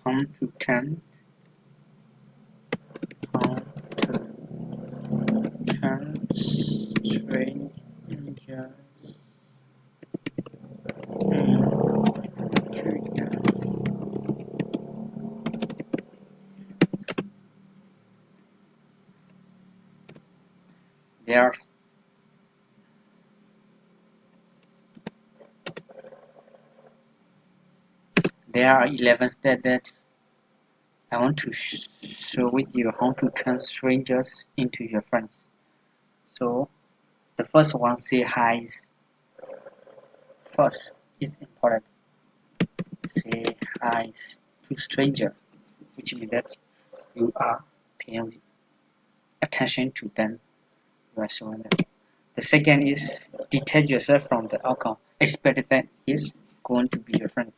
how to turn strangers there there are 11 steps that I want to show with you how to turn strangers into your friends. So the first one, say hi. First is important. Say hi to stranger, which means that you are paying attention to them. You are showing them. The second is detach yourself from the outcome. Expect that he's going to be your friend.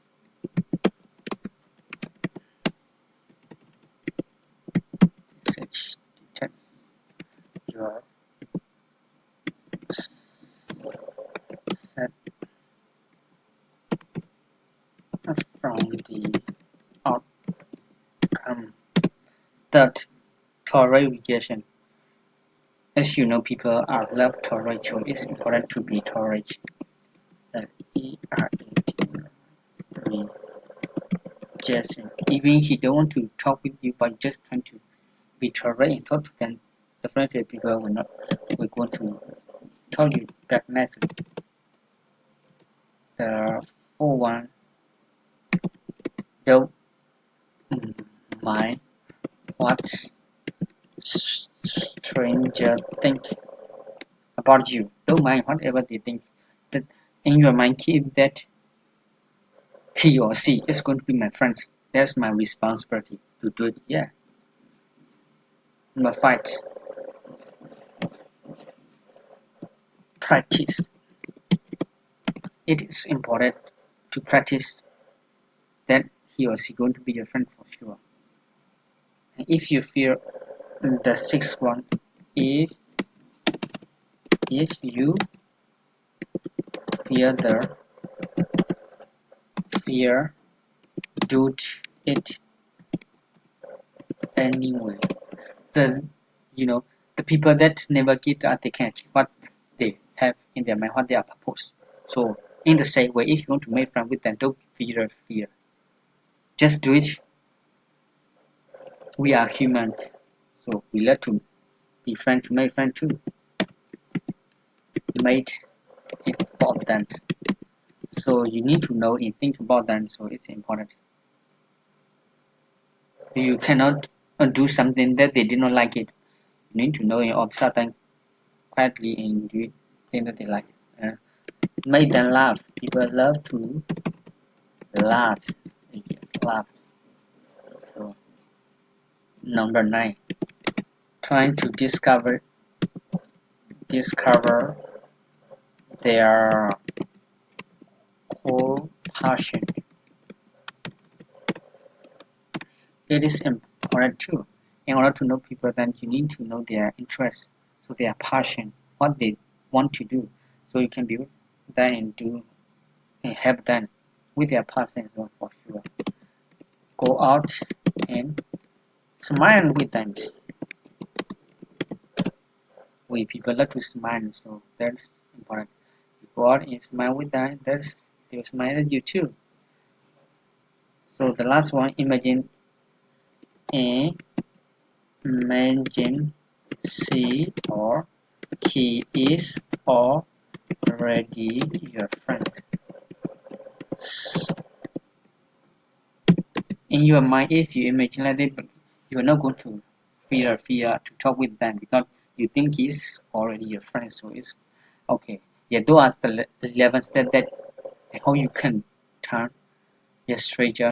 Detach yourself from the outcome. Third, tolerate rejection. As you know, people are love tolerate, so it's important to be tolerant. Rejection. Even he don't want to talk with you, but just trying to be tolerant and talk to them. Definitely, people will going to tell you back nicely. The fourth one, don't mind what stranger think about you. Don't mind whatever they think. That in your mind, keep that he or she is going to be my friend. That's my responsibility to do it. Yeah. Number 5, practice. It is important to practice that he or she going to be your friend for sure. And if you fear the sixth one, if you fear do it anyway. Then the people that never give up, they can achieve what they have in their mind, what they are proposed. So in the same way, if you want to make friends with them, don't fear. Just do it. We are human, so we love to be friends, to make friends too. Make it important. So you need to know and think about them, so it's important. You cannot do something that they did not like it. You need to know and observe them quietly and do it things that they like. Make them laugh. People love to laugh. Yes, laugh. So number 9, trying to discover their core passion. It is important too. In order to know people, then you need to know their interests, so their passion, what they want to do, so you can be there and do and help them with their passion for sure. Go out and smile with them. We people love to smile, so that's important. You go out and smile with them, they'll smile at you too. So the last one, imagine she or he is already your friend. In your mind, if you imagine like that, you're not going to fear to talk with them because you think he's already your friend. So it's okay. Yeah, those are the 11 steps that how you can turn a stranger